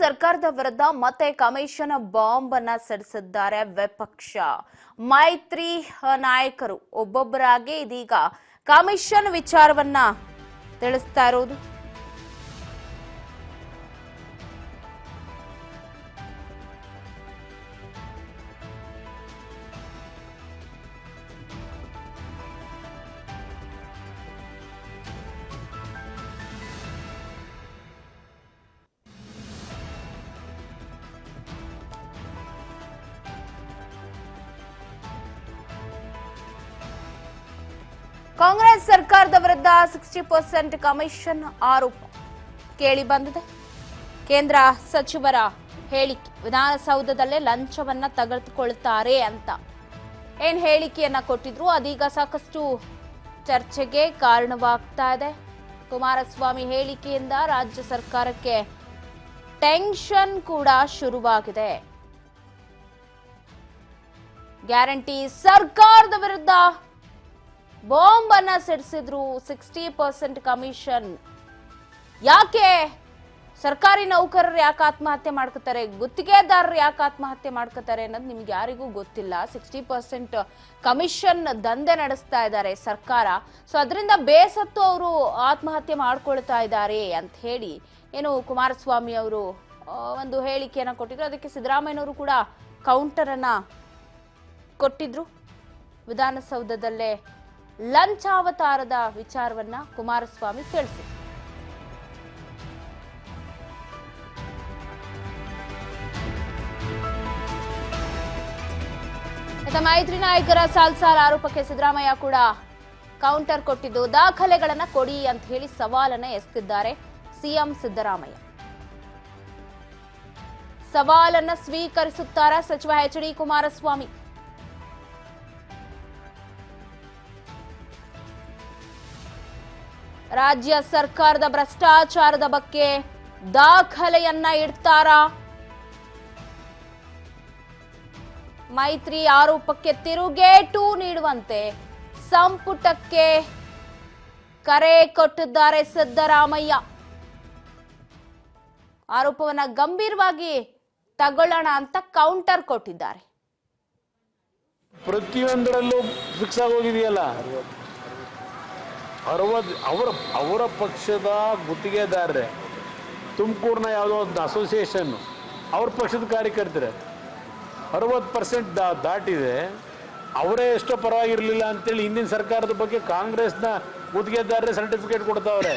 ಸರ್ಕಾರದ ವಿರುದ್ಧ ಮತ್ತೆ ಕಮಿಷನ್ ಬಾಂಬ್ ಅನ್ನ ಸಿಡಿಸಿದ್ದಾರೆ ವಿಪಕ್ಷ. ಮೈತ್ರಿ ನಾಯಕರು ಒಬ್ಬೊಬ್ಬರಾಗಿ ಇದೀಗ ಕಮಿಷನ್ ವಿಚಾರವನ್ನ ತಿಳಿಸ್ತಾ ಇರೋದು. ಕಾಂಗ್ರೆಸ್ ಸರ್ಕಾರದ ವಿರುದ್ಧ 60% ಕಮಿಷನ್ ಆರೋಪ ಕೇಳಿ ಬಂದಿದೆ. ಕೇಂದ್ರ ಸಚಿವರ ಹೇಳಿಕೆ, ವಿಧಾನಸೌಧದಲ್ಲೇ ಲಂಚವನ್ನ ತೆಗೆದುಕೊಳ್ತಾರೆ ಅಂತ ಏನ್ ಹೇಳಿಕೆಯನ್ನ ಕೊಟ್ಟಿದ್ರು, ಅದೀಗ ಸಾಕಷ್ಟು ಚರ್ಚೆಗೆ ಕಾರಣವಾಗ್ತಾ ಇದೆ. ಕುಮಾರಸ್ವಾಮಿ ಹೇಳಿಕೆಯಿಂದ ರಾಜ್ಯ ಸರ್ಕಾರಕ್ಕೆ ಟೆನ್ಷನ್ ಕೂಡ ಶುರುವಾಗಿದೆ. ಗ್ಯಾರಂಟಿ ಸರ್ಕಾರದ ವಿರುದ್ಧ ಬಾಂಬ್ ಅನ್ನ ಸಿಡಿಸಿದ್ರು. 60% ಕಮಿಷನ್. ಯಾಕೆ ಸರ್ಕಾರಿ ನೌಕರರು ಯಾಕೆ ಆತ್ಮಹತ್ಯೆ ಮಾಡ್ಕೋತಾರೆ, ಗುತ್ತಿಗೆದಾರರು ಯಾಕೆ ಆತ್ಮಹತ್ಯೆ ಮಾಡ್ಕೋತಾರೆ ಅನ್ನೋದು ನಿಮ್ಗೆ ಯಾರಿಗೂ ಗೊತ್ತಿಲ್ಲ. 60% ಕಮಿಷನ್ ದಂಧೆ ನಡೆಸ್ತಾ ಇದ್ದಾರೆ ಸರ್ಕಾರ. ಸೊ ಅದರಿಂದ ಬೇಸತ್ತು ಅವರು ಆತ್ಮಹತ್ಯೆ ಮಾಡ್ಕೊಳ್ತಾ ಇದ್ದಾರೆ ಅಂತ ಹೇಳಿ ಏನು ಕುಮಾರಸ್ವಾಮಿ ಅವರು ಒಂದು ಹೇಳಿಕೆಯನ್ನ ಕೊಟ್ಟಿದ್ರು. ಅದಕ್ಕೆ ಸಿದ್ದರಾಮಯ್ಯನವರು ಕೂಡ ಕೌಂಟರ್ ಅನ್ನ ಕೊಟ್ಟಿದ್ರು. ವಿಧಾನಸೌಧದಲ್ಲೇ ಲಂಚಾವತಾರದ ವಿಚಾರವನ್ನ ಕುಮಾರಸ್ವಾಮಿ ತಿಳಿಸಿದರು. ಮೈತ್ರಿ ನಾಯಕರ ಸಾಲ್ ಆರೋಪಕ್ಕೆ ಸಿದ್ದರಾಮಯ್ಯ ಕೂಡ ಕೌಂಟರ್ ಕೊಟ್ಟಿದ್ದು, ದಾಖಲೆಗಳನ್ನ ಕೊಡಿ ಅಂತ ಹೇಳಿ ಸವಾಲನ್ನ ಎಸೆದಿದ್ದಾರೆ ಸಿಎಂ ಸಿದ್ದರಾಮಯ್ಯ. ಸವಾಲನ್ನ ಸ್ವೀಕರಿಸುತ್ತಾರ ಸಚಿವ ಎಚ್.ಡಿ. ಕುಮಾರಸ್ವಾಮಿ. ರಾಜ್ಯ ಸರ್ಕಾರದ ಭ್ರಷ್ಟಾಚಾರದ ಬಗ್ಗೆ ದಾಖಲೆಯನ್ನ ಇಡ್ತಾರಾ? ಮೈತ್ರಿ ಆರೋಪಕ್ಕೆ ತಿರುಗೇಟು ನೀಡುವಂತೆ ಸಂಪುಟಕ್ಕೆ ಕರೆ ಕೊಟ್ಟಿದ್ದಾರೆ ಸಿದ್ದರಾಮಯ್ಯ. ಆರೋಪವನ್ನ ಗಂಭೀರವಾಗಿ ತಗೊಳ್ಳೋಣ ಅಂತ ಕೌಂಟರ್ ಕೊಟ್ಟಿದ್ದಾರೆ. ಪ್ರತಿಯೊಂದರಲ್ಲೂ ಫಿಕ್ಸ್ ಆಗೋಗಿದೆಯಲ್ಲ, ಅವರ ಪಕ್ಷದ ಗುತ್ತಿಗೆದಾರರೇ, ತುಮಕೂರಿನ ಯಾವುದೋ ಒಂದು ಅಸೋಸಿಯೇಷನ್ ಅವ್ರ ಪಕ್ಷದ ಕಾರ್ಯಕರ್ತರೆ 60% ದಾಟಿದೆ. ಅವರೇ ಎಷ್ಟೋ ಪರವಾಗಿರಲಿಲ್ಲ ಅಂತೇಳಿ ಹಿಂದಿನ ಸರ್ಕಾರದ ಬಗ್ಗೆ ಕಾಂಗ್ರೆಸ್ನ ಗುತ್ತಿಗೆದಾರರೇ ಸರ್ಟಿಫಿಕೇಟ್ ಕೊಡ್ತಾವ್ರೆ.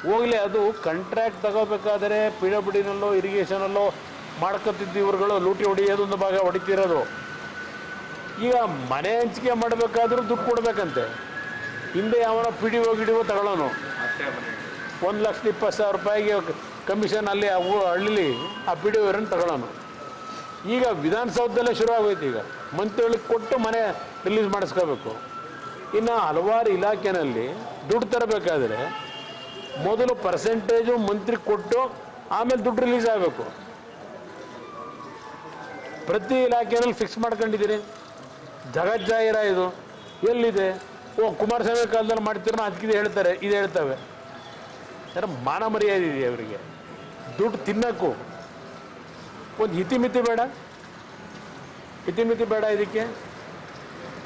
ಹೋಗ್ಲಿ, ಅದು ಕಾಂಟ್ರಾಕ್ಟ್ ತಗೋಬೇಕಾದರೆ PWDನಲ್ಲೋ ಇರಿಗೇಷನಲ್ಲೋ ಮಾಡ್ಕೊತಿದ್ದು ಇವ್ರುಗಳು ಲೂಟಿ ಹೊಡೆಯೋದೊಂದು ಭಾಗ ಹೊಡಿತಿರೋದು. ಈಗ ಮನೆ ಹಂಚಿಕೆ ಮಾಡಬೇಕಾದ್ರೂ ದುಡ್ಡು ಕೊಡ್ಬೇಕಂತೆ. ಹಿಂದೆ ಅವನ PDO ಗಿಡಿಒ ತಗೊಳ್ಳೋನು 1,20,000 ರೂಪಾಯಿಗೆ ಕಮಿಷನ್ ಅಲ್ಲಿ ಹಳ್ಳಿಲಿ ಆ PDO ಇವರನ್ನು ತಗೊಳ್ಳೋನು. ಈಗ ವಿಧಾನಸೌಧದಲ್ಲೇ ಶುರು ಆಗೋಯ್ತು. ಈಗ ಮಂತ್ರಿಗಳಿಗೆ ಕೊಟ್ಟು ಮನೆ ರಿಲೀಸ್ ಮಾಡಿಸ್ಕೋಬೇಕು. ಇನ್ನು ಹಲವಾರು ಇಲಾಖೆಯಲ್ಲಿ ದುಡ್ಡು ತರಬೇಕಾದ್ರೆ ಮೊದಲು ಪರ್ಸೆಂಟೇಜು ಮಂತ್ರಿ ಕೊಟ್ಟು ಆಮೇಲೆ ದುಡ್ಡು ರಿಲೀಸ್ ಆಗಬೇಕು. ಪ್ರತಿ ಇಲಾಖೆಯಲ್ಲಿ ಫಿಕ್ಸ್ ಮಾಡ್ಕೊಂಡಿದ್ದೀರಿ. ಜಗಜ್ಜಾಹಿರ ಇದು ಎಲ್ಲಿದೆ? ಕುಮಾರಸ್ವಾಮಿ ಕಾಲದಲ್ಲಿ ಮಾಡ್ತೀರೋ ಅದಕ್ಕಿದೆ ಹೇಳ್ತಾರೆ, ಇದು ಹೇಳ್ತವೆ. ಯಾರ ಮಾನ ಮರ್ಯಾದೆ ಇದೆ ಅವರಿಗೆ? ದುಡ್ಡು ತಿನ್ನಕ್ಕೂ ಒಂದು ಇತಿಮಿತಿ ಬೇಡ, ಇತಿಮಿತಿ ಬೇಡ. ಇದಕ್ಕೆ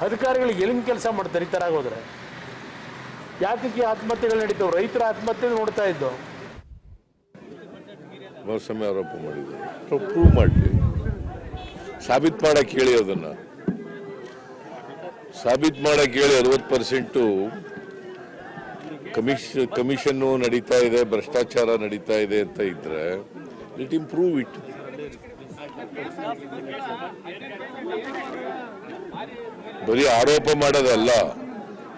ಅಧಿಕಾರಿಗಳು ಎಲ್ಲಿಂದ ಕೆಲಸ ಮಾಡ್ತಾರೆ? ಈ ಥರ ಆಗೋದ್ರೆ ಯಾತಕ್ಕೆ ಆತ್ಮಹತ್ಯೆಗಳು ನಡೀತಾವೆ? ರೈತರ ಆತ್ಮಹತ್ಯೆ ನೋಡ್ತಾ ಇದ್ದು. ಕುಮಾರಸ್ವಾಮಿ ಆರೋಪ ಮಾಡಿದ್ದಾರೆ, ಪ್ರೂವ್ ಮಾಡಲಿ, ಸಾಬೀತು ಮಾಡಕ್ಕೆ ಹೇಳಿ. ಅದನ್ನು ಸಾಬೀತು ಮಾಡಕ್ಕೆ ಹೇಳಿ. 60% ಕಮಿಷನ್ನು ನಡೀತಾ ಇದೆ, ಭ್ರಷ್ಟಾಚಾರ ನಡೀತಾ ಇದೆ ಅಂತ ಇದ್ರೆ ಲೆಟ್ ಹಿಮ್ ಪ್ರೂವ್ ಇಟ್. ಬರೀ ಆರೋಪ ಮಾಡೋದಲ್ಲ,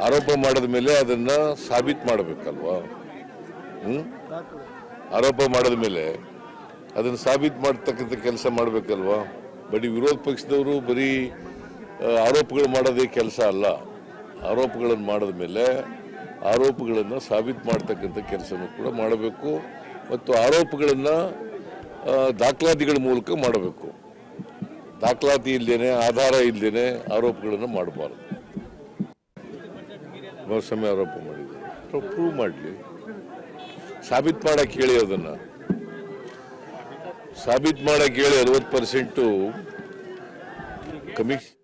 ಆರೋಪ ಮಾಡಿದ ಮೇಲೆ ಅದನ್ನ ಸಾಬೀತು ಮಾಡಬೇಕಲ್ವಾ? ಆರೋಪ ಮಾಡಿದ ಮೇಲೆ ಅದನ್ನು ಸಾಬೀತು ಮಾಡ್ತಕ್ಕಂಥ ಕೆಲಸ ಮಾಡಬೇಕಲ್ವಾ? ಬರೀ ವಿರೋಧ ಪಕ್ಷದವರು ಬರೀ ಆರೋಪಗಳು ಮಾಡೋದೇ ಕೆಲಸ ಅಲ್ಲ. ಆರೋಪಗಳನ್ನು ಮಾಡಿದ ಮೇಲೆ ಆರೋಪಗಳನ್ನು ಸಾಬೀತು ಮಾಡ್ತಕ್ಕಂಥ ಕೆಲಸನೂ ಕೂಡ ಮಾಡಬೇಕು. ಮತ್ತು ಆರೋಪಗಳನ್ನು ದಾಖಲಾತಿಗಳ ಮೂಲಕ ಮಾಡಬೇಕು. ದಾಖಲಾತಿ ಇಲ್ಲದೇನೆ, ಆಧಾರ ಇಲ್ಲದೇನೆ ಆರೋಪಗಳನ್ನು ಮಾಡಬಾರ್ದು. ಕುಮಾರಸ್ವಾಮಿ ಆರೋಪ ಮಾಡಿದ್ದಾರೆ, ಪ್ರೂವ್ ಮಾಡಲಿ, ಸಾಬೀತು ಮಾಡಕ್ಕೆ ಹೇಳಿ. ಅದನ್ನು ಸಾಬೀತು ಮಾಡಕ್ಕೆ ಹೇಳಿ 60% ಕಮಿಷನ್.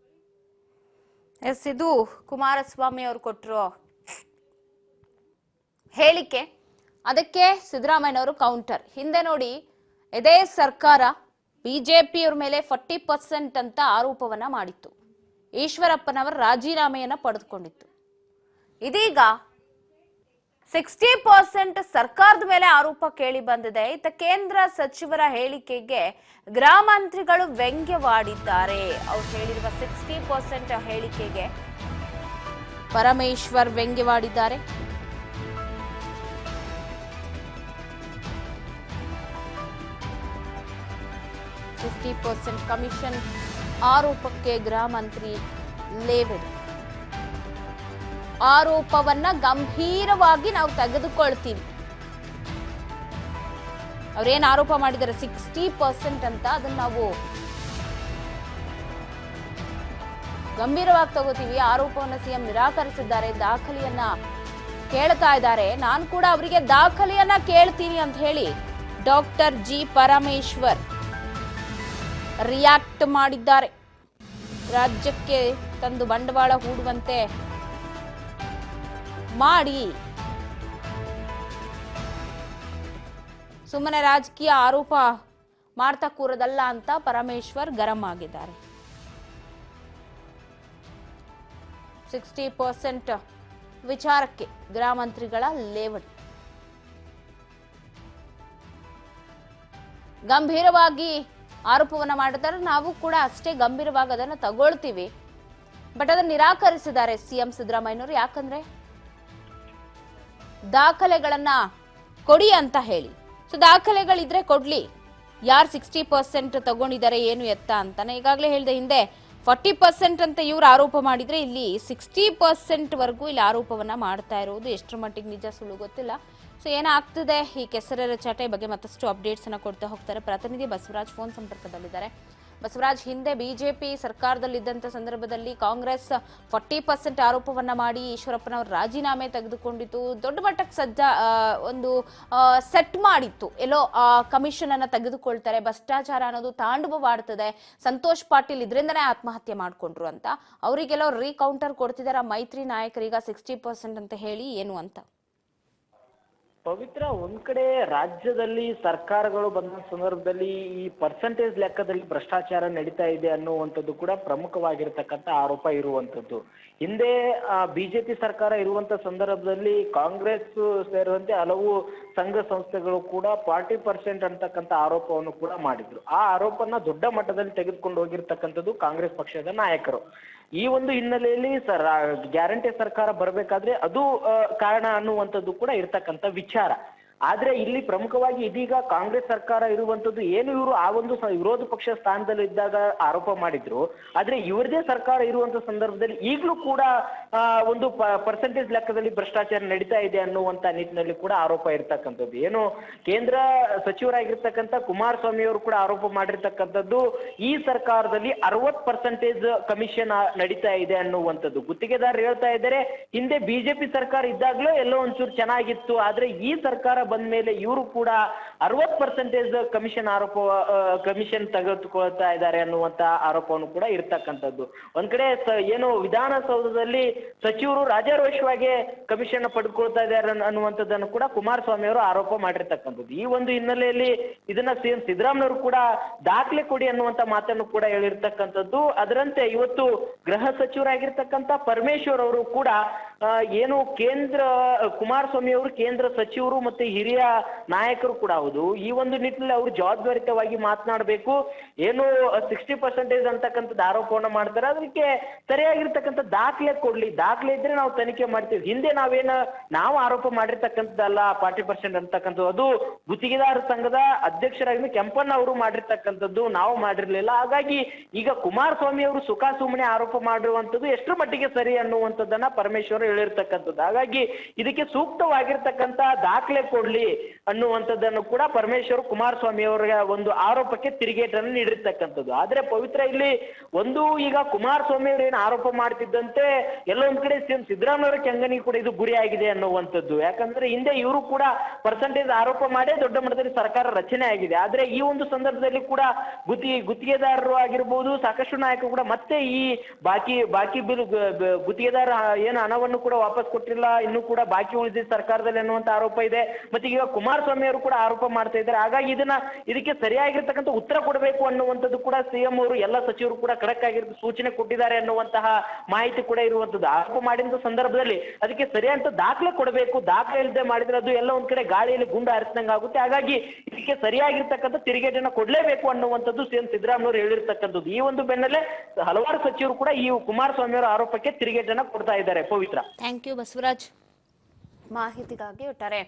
ಎಸ್, ಇದು ಕುಮಾರಸ್ವಾಮಿ ಅವರು ಕೊಟ್ಟಿರೋ ಹೇಳಿಕೆ. ಅದಕ್ಕೆ ಸಿದ್ದರಾಮಯ್ಯನವರು ಕೌಂಟರ್. ಹಿಂದೆ ನೋಡಿ, ಇದೇ ಸರ್ಕಾರ ಬಿಜೆಪಿಯವ್ರ ಮೇಲೆ 40% ಅಂತ ಆರೋಪವನ್ನ ಮಾಡಿತ್ತು. ಈಶ್ವರಪ್ಪನವರ ರಾಜೀನಾಮೆಯನ್ನ ಪಡೆದುಕೊಂಡಿತ್ತು. ಇದೀಗ 60% ಸರ್ಕಾರದ ಮೇಲೆ ಆರೋಪ ಕೇಳಿ ಬಂದಿದೆ. ಇತ್ತ ಕೇಂದ್ರ ಸಚಿವರ ಹೇಳಿಕೆಗೆ ಗೃಹ ಮಂತ್ರಿಗಳು ವ್ಯಂಗ್ಯವಾಡಿದ್ದಾರೆ. ಅವ್ರು ಹೇಳಿರುವ 60% ಹೇಳಿಕೆಗೆ ಪರಮೇಶ್ವರ್ ವ್ಯಂಗ್ಯವಾಡಿದ್ದಾರೆ. $50% ಕಮಿಷನ್ ಆರೋಪಕ್ಕೆ ಗೃಹ ಮಂತ್ರಿ ಲೇವಡಿ. ಆರೋಪವನ್ನ ಗಂಭೀರವಾಗಿ ನಾವು ತೆಗೆದುಕೊಳ್ತೀವಿ. ಅವ್ರೇನ್ ಆರೋಪ ಮಾಡಿದ್ದಾರೆ 60% ಅಂತ, ಅದನ್ನ ನಾವು ಗಂಭೀರವಾಗಿ ತಗೋತೀವಿ. ಆರೋಪವನ್ನ ಸಿಎಂ ನಿರಾಕರಿಸಿದ್ದಾರೆ. ದಾಖಲೆಯನ್ನ ಕೇಳ್ತಾ ಇದ್ದಾರೆ. ನಾನು ಕೂಡ ಅವರಿಗೆ ದಾಖಲೆಯನ್ನ ಕೇಳ್ತೀನಿ ಅಂತ ಹೇಳಿ ಡಾಕ್ಟರ್ ಜಿ ಪರಮೇಶ್ವರ್ ರಿಯಾಕ್ಟ್ ಮಾಡಿದ್ದಾರೆ. ರಾಜ್ಯಕ್ಕೆ ತಂದು ಬಂಡವಾಳ ಹೂಡುವಂತೆ ಮಾಡಿ ಸುಮ್ಮನೆ ರಾಜಕೀಯ ಆರೋಪ ಮಾಡ್ತಾ ಕೂರದಲ್ಲ ಅಂತ ಪರಮೇಶ್ವರ್ ಗರಂ ಆಗಿದ್ದಾರೆ. 60% ವಿಚಾರಕ್ಕೆ ಗೃಹ ಮಂತ್ರಿಗಳ ಲೇವಡಿ. ಗಂಭೀರವಾಗಿ ಆರೋಪವನ್ನ ಮಾಡಿದರೆ ನಾವು ಕೂಡ ಅಷ್ಟೇ ಗಂಭೀರವಾಗಿ ಅದನ್ನು ತಗೊಳ್ತೀವಿ. ಬಟ್ ಅದನ್ನು ನಿರಾಕರಿಸಿದ್ದಾರೆ ಸಿಎಂ ಸಿದ್ದರಾಮಯ್ಯನವರು. ಯಾಕಂದ್ರೆ ದಾಖಲೆಗಳನ್ನ ಕೊಡಿ ಅಂತ ಹೇಳಿ. ಸೊ ದಾಖಲೆಗಳಿದ್ರೆ ಕೊಡ್ಲಿ. ಯಾರು 60% ತಗೊಂಡಿದ್ದಾರೆ ಏನು ಎತ್ತ ಅಂತಾನೆ ಈಗಾಗಲೇ ಹೇಳಿದೆ. ಹಿಂದೆ 40% ಅಂತ ಇವ್ರು ಆರೋಪ ಮಾಡಿದ್ರೆ ಇಲ್ಲಿ 60% ವರೆಗೂ ಇಲ್ಲಿ ಆರೋಪವನ್ನ ಮಾಡ್ತಾ ಇರೋದು. ಎಷ್ಟರ ಮಟ್ಟಿಗೆ ನಿಜ ಸುಳ್ಳು ಗೊತ್ತಿಲ್ಲ. ಸೊ ಏನಾಗ್ತಿದೆ ಈ ಕೆಸರೆರ ಚಟೆ ಬಗ್ಗೆ ಮತ್ತಷ್ಟು ಅಪ್ಡೇಟ್ಸ್ ಅನ್ನ ಕೊಡ್ತಾ ಹೋಗ್ತಾರೆ ಪ್ರತಿನಿಧಿ ಬಸವರಾಜ್ ಫೋನ್ ಸಂಪರ್ಕದಲ್ಲಿದ್ದಾರೆ. ಬಸವರಾಜ್, ಹಿಂದೆ ಬಿಜೆಪಿ ಸರ್ಕಾರದಲ್ಲಿದ್ದಂಥ ಸಂದರ್ಭದಲ್ಲಿ ಕಾಂಗ್ರೆಸ್ 40% ಆರೋಪವನ್ನ ಮಾಡಿ ಈಶ್ವರಪ್ಪನವರ ರಾಜೀನಾಮೆ ತೆಗೆದುಕೊಂಡಿತ್ತು. ದೊಡ್ಡ ಮಟ್ಟಕ್ಕೆ ಒಂದು ಸೆಟ್ ಮಾಡಿತ್ತು. ಎಲ್ಲೋ ಕಮಿಷನ್ ಅನ್ನ ತೆಗೆದುಕೊಳ್ತಾರೆ, ಭ್ರಷ್ಟಾಚಾರ ಅನ್ನೋದು ತಾಂಡವವಾಡ್ತದೆ, ಸಂತೋಷ್ ಪಾಟೀಲ್ ಇದರಿಂದನೇ ಆತ್ಮಹತ್ಯೆ ಮಾಡ್ಕೊಂಡ್ರು ಅಂತ. ಅವರಿಗೆಲ್ಲೋ ರೀಕೌಂಟರ್ ಕೊಡ್ತಿದಾರ ಮೈತ್ರಿ ನಾಯಕರೀಗ 60% ಅಂತ ಹೇಳಿ ಏನು ಅಂತ? ಪವಿತ್ರ, ಒಂದ್ ಕಡೆ ರಾಜ್ಯದಲ್ಲಿ ಸರ್ಕಾರಗಳು ಬಂದ ಸಂದರ್ಭದಲ್ಲಿ ಈ ಪರ್ಸೆಂಟೇಜ್ ಲೆಕ್ಕದಲ್ಲಿ ಭ್ರಷ್ಟಾಚಾರ ನಡೀತಾ ಇದೆ ಅನ್ನುವಂಥದ್ದು ಕೂಡ ಪ್ರಮುಖವಾಗಿರ್ತಕ್ಕಂಥ ಆರೋಪ ಇರುವಂಥದ್ದು. ಹಿಂದೆ ಬಿಜೆಪಿ ಸರ್ಕಾರ ಇರುವಂತ ಸಂದರ್ಭದಲ್ಲಿ ಕಾಂಗ್ರೆಸ್ ಸೇರಿದಂತೆ ಹಲವು ಸಂಘ ಸಂಸ್ಥೆಗಳು ಕೂಡ 40% ಅಂತಕ್ಕಂಥ ಆರೋಪವನ್ನು ಕೂಡ ಮಾಡಿದ್ರು. ಆ ಆರೋಪನ ದೊಡ್ಡ ಮಟ್ಟದಲ್ಲಿ ತೆಗೆದುಕೊಂಡು ಹೋಗಿರ್ತಕ್ಕಂಥದ್ದು ಕಾಂಗ್ರೆಸ್ ಪಕ್ಷದ ನಾಯಕರು. ಈ ಒಂದು ಹಿನ್ನೆಲೆಯಲ್ಲಿ ಗ್ಯಾರಂಟಿ ಸರ್ಕಾರ ಬರಬೇಕಾದ್ರೆ ಅದು ಕಾರಣ ಅನ್ನುವಂಥದ್ದು ಕೂಡ ಇರ್ತಕ್ಕಂಥ ವಿಚಾರ. ಆದ್ರೆ ಇಲ್ಲಿ ಪ್ರಮುಖವಾಗಿ ಇದೀಗ ಕಾಂಗ್ರೆಸ್ ಸರ್ಕಾರ ಇರುವಂತದ್ದು ಏನು ಇವರು ಆ ಒಂದು ವಿರೋಧ ಪಕ್ಷ ಸ್ಥಾನದಲ್ಲಿ ಇದ್ದಾಗ ಆರೋಪ ಮಾಡಿದ್ರು. ಆದ್ರೆ ಇವರದೇ ಸರ್ಕಾರ ಇರುವಂತ ಸಂದರ್ಭದಲ್ಲಿ ಈಗಲೂ ಕೂಡ ಒಂದು ಪರ್ಸೆಂಟೇಜ್ ಲೆಕ್ಕದಲ್ಲಿ ಭ್ರಷ್ಟಾಚಾರ ನಡೀತಾ ಇದೆ ಅನ್ನುವಂತ ನಿಟ್ಟಿನಲ್ಲಿ ಕೂಡ ಆರೋಪ ಇರ್ತಕ್ಕಂಥದ್ದು. ಏನು ಕೇಂದ್ರ ಸಚಿವರಾಗಿರ್ತಕ್ಕಂಥ ಕುಮಾರಸ್ವಾಮಿ ಅವರು ಕೂಡ ಆರೋಪ ಮಾಡಿರ್ತಕ್ಕಂಥದ್ದು ಈ ಸರ್ಕಾರದಲ್ಲಿ 60% ಕಮಿಷನ್ ನಡೀತಾ ಇದೆ ಅನ್ನುವಂಥದ್ದು. ಗುತ್ತಿಗೆದಾರರು ಹೇಳ್ತಾ ಇದ್ದಾರೆ, ಹಿಂದೆ ಬಿಜೆಪಿ ಸರ್ಕಾರ ಇದ್ದಾಗಲೂ ಎಲ್ಲೋ ಒಂಚೂರು ಚೆನ್ನಾಗಿತ್ತು, ಆದ್ರೆ ಈ ಸರ್ಕಾರ ಬಂದ ಮೇಲೆ ಇವರು ಕೂಡ 60% ಕಮಿಷನ್ ತೆಗೆದುಕೊಳ್ತಾ ಇದ್ದಾರೆ ಅನ್ನುವಂತ ಆರೋಪವನ್ನು ಕೂಡ ಇರ್ತಕ್ಕಂಥದ್ದು. ಒಂದ್ ಕಡೆ ಏನು ವಿಧಾನಸೌಧದಲ್ಲಿ ಸಚಿವರು ರಾಜಾರೋಷವಾಗಿ ಕಮಿಷನ್ ಪಡೆದುಕೊಳ್ತಾ ಇದ್ದಾರೆ ಅನ್ನುವಂಥದ್ದನ್ನು ಕೂಡ ಕುಮಾರಸ್ವಾಮಿ ಅವರು ಆರೋಪ ಮಾಡಿರ್ತಕ್ಕಂಥದ್ದು. ಈ ಒಂದು ಹಿನ್ನೆಲೆಯಲ್ಲಿ ಇದನ್ನ ಸಿಎಂ ಸಿದ್ದರಾಮಯ್ಯವರು ಕೂಡ ದಾಖಲೆ ಕೊಡಿ ಅನ್ನುವಂತ ಮಾತನ್ನು ಕೂಡ ಹೇಳಿರ್ತಕ್ಕಂಥದ್ದು. ಅದರಂತೆ ಇವತ್ತು ಗೃಹ ಸಚಿವರಾಗಿರ್ತಕ್ಕಂಥ ಪರಮೇಶ್ವರ್ ಅವರು ಕೂಡ ಏನು ಕುಮಾರಸ್ವಾಮಿ ಅವರು ಕೇಂದ್ರ ಸಚಿವರು ಮತ್ತೆ ಹಿರಿಯ ನಾಯಕರು ಕೂಡ ಹೌದು. ಈ ಒಂದು ನಿಟ್ಟಿನಲ್ಲಿ ಅವರು ಜವಾಬ್ದಾರಿತವಾಗಿ ಮಾತನಾಡಬೇಕು. ಏನು 60% ಅಂತಕ್ಕಂಥದ್ದು ಆರೋಪವನ್ನು ಮಾಡ್ತಾರೆ, ಅದಕ್ಕೆ ಸರಿಯಾಗಿರ್ತಕ್ಕಂಥ ದಾಖಲೆ ಕೊಡ್ಲಿ. ದಾಖಲೆ ಇದ್ರೆ ನಾವು ತನಿಖೆ ಮಾಡ್ತೀವಿ. ಹಿಂದೆ ನಾವು ಆರೋಪ ಮಾಡಿರ್ತಕ್ಕಂಥದ್ದಲ್ಲ 40% ಅಂತಕ್ಕಂಥದ್ದು. ಅದು ಗುತ್ತಿಗೆದಾರ ಸಂಘದ ಅಧ್ಯಕ್ಷರಾಗಿ ಕೆಂಪಣ್ಣ ಅವರು ಮಾಡಿರ್ತಕ್ಕಂಥದ್ದು, ನಾವು ಮಾಡಿರ್ಲಿಲ್ಲ. ಹಾಗಾಗಿ ಈಗ ಕುಮಾರಸ್ವಾಮಿ ಅವರು ಸುಮ್ಮನೆ ಆರೋಪ ಮಾಡಿರುವಂತದ್ದು ಎಷ್ಟರ ಮಟ್ಟಿಗೆ ಸರಿ ಅನ್ನುವಂಥದ್ದನ್ನ ಪರಮೇಶ್ವರ್ ಹೇಳಿರ್ತಕ್ಕಂಥದ್ದು. ಹಾಗಾಗಿ ಇದಕ್ಕೆ ಸೂಕ್ತವಾಗಿರ್ತಕ್ಕಂಥ ದಾಖಲೆ ಕೊಡ್ಲಿ ಕೊಡ್ಲಿ ಅನ್ನುವಂಥದ್ದನ್ನು ಕೂಡ ಪರಮೇಶ್ವರ್ ಕುಮಾರಸ್ವಾಮಿ ಅವರ ಒಂದು ಆರೋಪಕ್ಕೆ ತಿರುಗೇಟನ್ನು ನೀಡಿರ್ತಕ್ಕಂಥದ್ದು. ಆದ್ರೆ ಪವಿತ್ರ ಇಲ್ಲಿ ಒಂದು ಈಗ ಕುಮಾರಸ್ವಾಮಿ ಅವರು ಏನು ಆರೋಪ ಮಾಡ್ತಿದ್ದಂತೆ ಎಲ್ಲೊಂದ್ ಕಡೆ ಸಿಎಂ ಸಿದ್ದರಾಮಯ್ಯ ಅವರ ಕೆಂಗನಿ ಕೂಡ ಇದು ಗುರಿಯಾಗಿದೆ ಅನ್ನುವಂಥದ್ದು. ಯಾಕಂದ್ರೆ ಹಿಂದೆ ಇವರು ಕೂಡ ಪರ್ಸೆಂಟೇಜ್ ಆರೋಪ ಮಾಡೇ ದೊಡ್ಡ ಮಟ್ಟದಲ್ಲಿ ಸರ್ಕಾರ ರಚನೆ ಆಗಿದೆ. ಆದ್ರೆ ಈ ಒಂದು ಸಂದರ್ಭದಲ್ಲಿ ಕೂಡ ಗುತ್ತಿಗೆದಾರರು ಆಗಿರ್ಬೋದು, ಸಾಕಷ್ಟು ನಾಯಕರು ಕೂಡ ಮತ್ತೆ ಈ ಬಾಕಿ ಬಿಲ್ ಗುತ್ತಿಗೆದಾರ ಏನು ಹಣವನ್ನು ಕೂಡ ವಾಪಸ್ ಕೊಟ್ಟಿಲ್ಲ, ಇನ್ನೂ ಕೂಡ ಬಾಕಿ ಉಳಿದಿದೆ ಸರ್ಕಾರದಲ್ಲಿ ಅನ್ನುವಂತ ಆರೋಪ ಇದೆ. ಮತ್ತೆ ಈಗ ಕುಮಾರಸ್ವಾಮಿ ಅವರು ಕೂಡ ಆರೋಪ ಮಾಡ್ತಾ ಇದ್ದಾರೆ. ಹಾಗಾಗಿ ಇದಕ್ಕೆ ಸರಿಯಾಗಿರ್ತಕ್ಕಂಥ ಉತ್ತರ ಕೊಡಬೇಕು ಅನ್ನುವಂಥದ್ದು ಕೂಡ ಸಿಎಂ ಅವರು ಎಲ್ಲ ಸಚಿವರು ಕೂಡ ಖಡಕ್ ಆಗಿರೋ ಸೂಚನೆ ಕೊಟ್ಟಿದ್ದಾರೆ ಅನ್ನುವಂತಹ ಮಾಹಿತಿ ಕೂಡ ಇರುವಂತದ್ದು. ಆರೋಪ ಮಾಡಿದ ಸಂದರ್ಭದಲ್ಲಿ ಅದಕ್ಕೆ ಸರಿಯಾದ ದಾಖಲೆ ಕೊಡಬೇಕು. ದಾಖಲೆ ಇಲ್ಲದೆ ಮಾಡಿದ್ರೆ ಅದು ಎಲ್ಲ ಒಂದ್ ಕಡೆ ಗಾಳಿಯಲ್ಲಿ ಗುಂಡು ಹಾರಿಸಿದಂಗೆ ಆಗುತ್ತೆ. ಹಾಗಾಗಿ ಇದಕ್ಕೆ ಸರಿಯಾಗಿರ್ತಕ್ಕಂಥ ತಿರುಗೇಟನ್ನು ಕೊಡ್ಲೇಬೇಕು ಅನ್ನುವಂಥದ್ದು ಸಿಎಂ ಸಿದ್ದರಾಮಯ್ಯ ಅವರು ಹೇಳಿರ್ತಕ್ಕಂಥದ್ದು. ಈ ಒಂದು ಬೆನ್ನಲ್ಲೇ ಹಲವಾರು ಸಚಿವರು ಕೂಡ ಈ ಕುಮಾರಸ್ವಾಮಿ ಅವರ ಆರೋಪಕ್ಕೆ ತಿರುಗೇಟನ್ನು ಕೊಡ್ತಾ ಇದ್ದಾರೆ. ಪವಿತ್ರ, ಥ್ಯಾಂಕ್ ಯು ಬಸವರಾಜ್ ಮಾಹಿತಿಗಾಗಿ. ಒಟ್ಟಾರೆ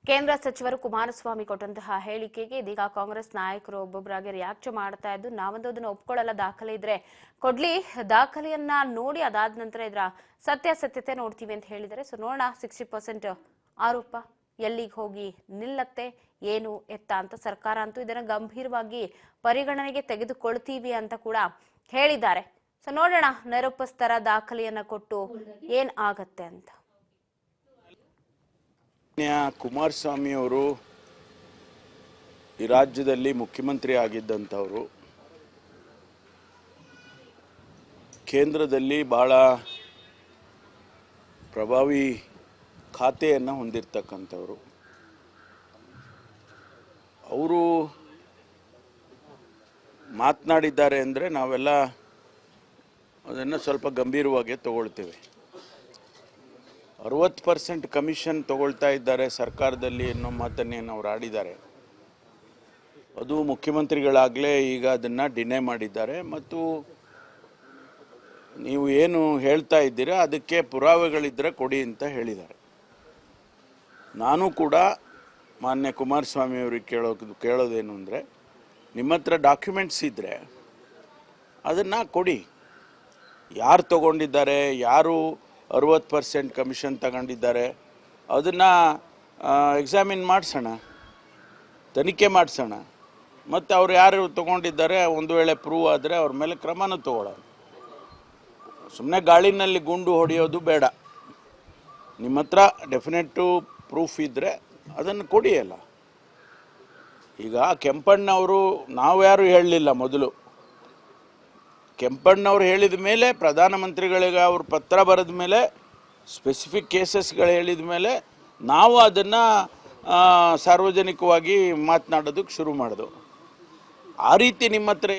ಕೇಂದ್ರ ಸಚಿವರು ಕುಮಾರಸ್ವಾಮಿ ಕೊಟ್ಟಂತಹ ಹೇಳಿಕೆಗೆ ಇದೀಗ ಕಾಂಗ್ರೆಸ್ ನಾಯಕರು ಒಬ್ಬೊಬ್ಬರಾಗಿ ರಿಯಾಕ್ಟ್ ಮಾಡ್ತಾ ಇದ್ದು, ನಾವೊಂದು ಅದನ್ನ ಒಪ್ಕೊಳ್ಳಲ್ಲ, ದಾಖಲೆ ಇದ್ರೆ ಕೊಡ್ಲಿ, ದಾಖಲೆಯನ್ನ ನೋಡಿ ಅದಾದ ನಂತರ ಇದರ ಸತ್ಯಾಸತ್ಯತೆ ನೋಡ್ತೀವಿ ಅಂತ ಹೇಳಿದರೆ. ಸೊ ನೋಡೋಣ 60% ಆರೋಪ ಎಲ್ಲಿಗೆ ಹೋಗಿ ನಿಲ್ಲತ್ತೆ, ಏನು ಎತ್ತ ಅಂತ. ಸರ್ಕಾರ ಅಂತೂ ಇದನ್ನ ಗಂಭೀರವಾಗಿ ಪರಿಗಣನೆಗೆ ತೆಗೆದುಕೊಳ್ತೀವಿ ಅಂತ ಕೂಡ ಹೇಳಿದ್ದಾರೆ. ಸೊ ನೋಡೋಣ ನಿರುಪಸ್ಥರ ದಾಖಲೆಯನ್ನ ಕೊಟ್ಟು ಏನ್ ಆಗತ್ತೆ ಅಂತ. ಕುಮಾರಸ್ವಾಮಿ ಅವರು ಈ ರಾಜ್ಯದಲ್ಲಿ ಮುಖ್ಯಮಂತ್ರಿ ಆಗಿದ್ದಂಥವರು, ಕೇಂದ್ರದಲ್ಲಿ ಬಹಳ ಪ್ರಭಾವಿ ಖಾತೆಯನ್ನು ಹೊಂದಿರತಕ್ಕಂಥವರು. ಅವರು ಮಾತನಾಡಿದ್ದಾರೆ ಅಂದರೆ ನಾವೆಲ್ಲ ಅದನ್ನು ಸ್ವಲ್ಪ ಗಂಭೀರವಾಗಿ ತಗೊಳ್ತೇವೆ. 60% ಕಮಿಷನ್ ತಗೊಳ್ತಾ ಇದ್ದಾರೆ ಸರ್ಕಾರದಲ್ಲಿ ಅನ್ನೋ ಮಾತನ್ನೇನು ಅವ್ರು ಆಡಿದ್ದಾರೆ. ಅದು ಮುಖ್ಯಮಂತ್ರಿಗಳಾಗಲೇ ಈಗ ಅದನ್ನು ಡಿನೇ ಮಾಡಿದ್ದಾರೆ. ಮತ್ತು ನೀವು ಏನು ಹೇಳ್ತಾ ಇದ್ದೀರಾ ಅದಕ್ಕೆ ಪುರಾವೆಗಳಿದ್ದರೆ ಕೊಡಿ ಅಂತ ಹೇಳಿದ್ದಾರೆ. ನಾನು ಕೂಡ ಮಾನ್ಯ ಕುಮಾರಸ್ವಾಮಿ ಅವ್ರಿಗೆ ಕೇಳೋದೇನು ಅಂದರೆ, ನಿಮ್ಮ ಹತ್ರ ಡಾಕ್ಯುಮೆಂಟ್ಸ್ ಇದ್ದರೆ ಅದನ್ನು ಕೊಡಿ. ಯಾರು ತಗೊಂಡಿದ್ದಾರೆ, ಯಾರು 60% ಕಮಿಷನ್ ತಗೊಂಡಿದ್ದಾರೆ, ಅದನ್ನು ಎಕ್ಸಾಮಿನ್ ಮಾಡಿಸೋಣ, ತನಿಖೆ ಮಾಡಿಸೋಣ. ಮತ್ತು ಅವ್ರು ಯಾರು ತೊಗೊಂಡಿದ್ದಾರೆ ಒಂದು ವೇಳೆ ಪ್ರೂವ್ ಆದರೆ ಅವ್ರ ಮೇಲೆ ಕ್ರಮನೂ ತಗೊಳ್ಳೋಣ. ಸುಮ್ಮನೆ ಗಾಳಿನಲ್ಲಿ ಗುಂಡು ಹೊಡೆಯೋದು ಬೇಡ. ನಿಮ್ಮ ಹತ್ರ ಡೆಫಿನೆಟ್ಟು ಪ್ರೂಫ್ ಇದ್ದರೆ ಅದನ್ನು ಕೊಡಿಯಲ್ಲ. ಈಗ ಕೆಂಪಣ್ಣವರು ನಾವು ಯಾರು ಹೇಳಲಿಲ್ಲ, ಮೊದಲು ಕೆಂಪಣ್ಣವ್ರು ಹೇಳಿದ ಮೇಲೆ, ಪ್ರಧಾನಮಂತ್ರಿಗಳಿಗೆ ಅವ್ರ ಪತ್ರ ಬರೆದ ಮೇಲೆ, ಸ್ಪೆಸಿಫಿಕ್ ಕೇಸಸ್ಗಳು ಹೇಳಿದ ಮೇಲೆ ನಾವು ಅದನ್ನು ಸಾರ್ವಜನಿಕವಾಗಿ ಮಾತನಾಡೋದಕ್ಕೆ ಶುರು ಮಾಡಿದೆವು. ಆ ರೀತಿ ನಿಮ್ಮ ಹತ್ರ